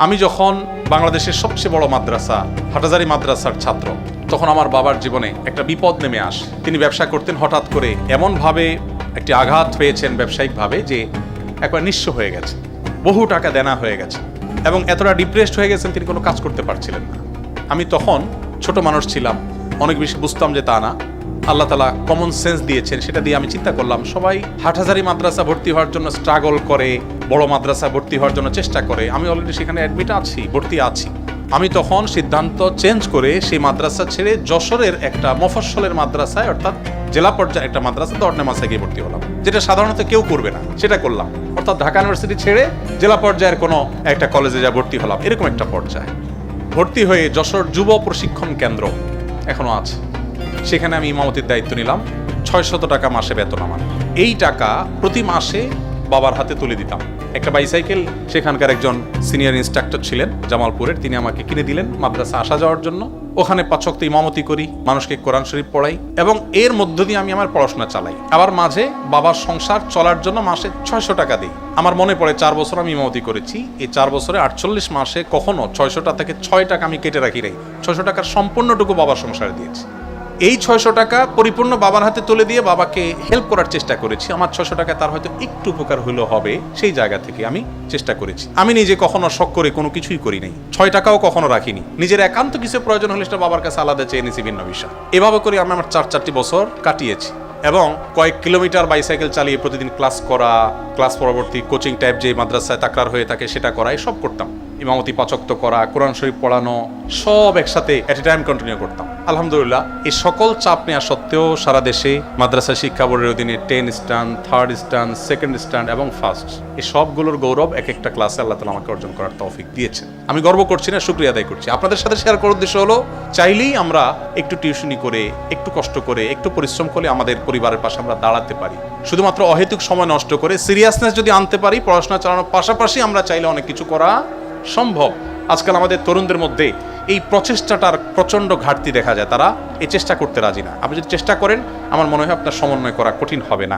আমি যখন বাংলাদেশের সবচেয়ে বড় মাদ্রাসা হাটহাজারী মাদ্রাসার ছাত্র, তখন আমার বাবার জীবনে একটা বিপদ নেমে আসে। তিনি ব্যবসা করতেন, হঠাৎ করে এমনভাবে একটি আঘাত পেয়েছেন ব্যবসায়িকভাবে যে একবার নিঃস্ব হয়ে গেছে, বহু টাকা দেনা হয়ে গেছে এবং এতটা ডিপ্রেসড হয়ে গেছেন তিনি কোনো কাজ করতে পারছিলেন না। আমি তখন ছোট মানুষ ছিলাম, অনেক বেশি বুঝতাম যে তা না। আল্লাহ তাআলা কমন সেন্স দিয়েছেন, সেটা দিয়ে আমি চিন্তা করলাম সবাই হাটহাজারী মাদ্রাসা ভর্তি হওয়ার জন্য স্ট্রাগল করে, বড় মাদ্রাসা ভর্তি হওয়ার জন্য চেষ্টা করে। আমি অলরেডি সেখানে অ্যাডমিট আছি, ভর্তি আছি। আমি তখন সিদ্ধান্ত চেঞ্জ করে সেই মাদ্রাসা ছেড়ে যশোরের একটা মফস্বলের মাদ্রাসায়, অর্থাৎ জেলা পর্যায়ে একটা মাদ্রাসা দর্নেমাসায় গিয়ে ভর্তি হলাম, যেটা সাধারণত কেউ করবে না, সেটা করলাম। অর্থাৎ ঢাকা ইউনিভার্সিটি ছেড়ে জেলা পর্যায়ের কোনো একটা কলেজে যা ভর্তি হলাম, এরকম একটা পর্যায়ে ভর্তি হয়ে যশোর যুব প্রশিক্ষণ কেন্দ্র এখনো আছে, সেখানে আমি ইমামতির দায়িত্ব নিলাম। ৬০০ টাকা মাসে বেতন আমার। এই টাকা প্রতি মাসে বাবার হাতে তুলে দিতাম। একটা বাইসাইকেল সেখানকার একজন সিনিয়র ইনস্ট্রাক্টর ছিলেন জামালপুরের, তিনি আমাকে কিনে দিলেন মাদ্রাসা আসা যাওয়ার জন্য। ওখানে ৫ ওয়াক্ত ইমামতি করি, মানুষকে কোরআন শরীফ পড়াই এবং এর মধ্য দিয়ে আমি আমার পড়াশোনা চালাই। আবার মাঝে বাবার সংসার চলার জন্য মাসে ৬০০ টাকা দিই। আমার মনে পড়ে ৪ বছর আমি ইমামতি করেছি। এই ৪ বছরে ৪৮ মাসে কখনো ৬০০ থেকে ৬ টাকা আমি কেটে রাখি নাই। ৬০০ টাকার সম্পূর্ণটুকু বাবার সংসারে দিয়েছি। এই ৬০০ টাকা পরিপূর্ণ বাবার হাতে তুলে দিয়ে বাবাকে হেল্প করার চেষ্টা করেছি। আমার ৬০০ টাকা তার হয়তো একটু উপকার হলেও হবে, সেই জায়গা থেকে আমি চেষ্টা করেছি। আমি নিজে কখনো শখ করে কোনো কিছুই করি নাই, ৬ টাকাও কখনো রাখিনি। নিজের একান্ত কিছু প্রয়োজন হলে সেটা বাবার কাছে আলাদা চেয়ে নিয়েছি, ভিন্ন বিষয়। এভাবে করে আমি আমার ৪টি বছর কাটিয়েছি এবং কয়েক কিলোমিটার বাইসাইকেল চালিয়ে প্রতিদিন ক্লাস করা, ক্লাস পরবর্তী কোচিং টাইপ যে মাদ্রাসায় তাকরার হয়ে থাকে সেটা করা, সব করতাম। ইমামতি ৫ ওয়াক্ত করা, কোরআন শরীফ পড়ানো, সব একসাথে এট এ টাইম কন্টিনিউ করতাম। আলহামদুলিল্লাহ, এই সকল চাপ নেওয়া সত্ত্বেও সারা দেশে মাদ্রাসা শিক্ষা বোর্ডের অধীনে 10 stand, 3rd stand, 2nd stand এবং 1st, এই সবগুলোর গৌরব এক একটা ক্লাসে আল্লাহ তাআলা আমাকে অর্জন করার তৌফিক দিয়েছেন। আমি গর্ব করছি না, শুকরিয়া আদায় করছি। আপনাদের সাথে শেয়ার করার উদ্দেশ্য হলো, চাইলেই আমরা একটু টিউশনি করে, একটু কষ্ট করে, একটু পরিশ্রম করে আমাদের পরিবারের পাশে আমরা দাঁড়াতে পারি। শুধুমাত্র অহেতুক সময় নষ্ট করে সিরিয়াসনেস যদি আনতে পারি, পড়াশোনা চালানোর পাশাপাশি আমরা চাইলে অনেক কিছু করা সম্ভব। আজকাল আমাদের তরুণদের মধ্যে এই প্রচেষ্টাটার প্রচন্ড ঘাটতি দেখা যায়, তারা এই চেষ্টা করতে রাজি না। আপনি যদি চেষ্টা করেন, আমার মনে হয় আপনার সমন্বয় করা কঠিন হবে না।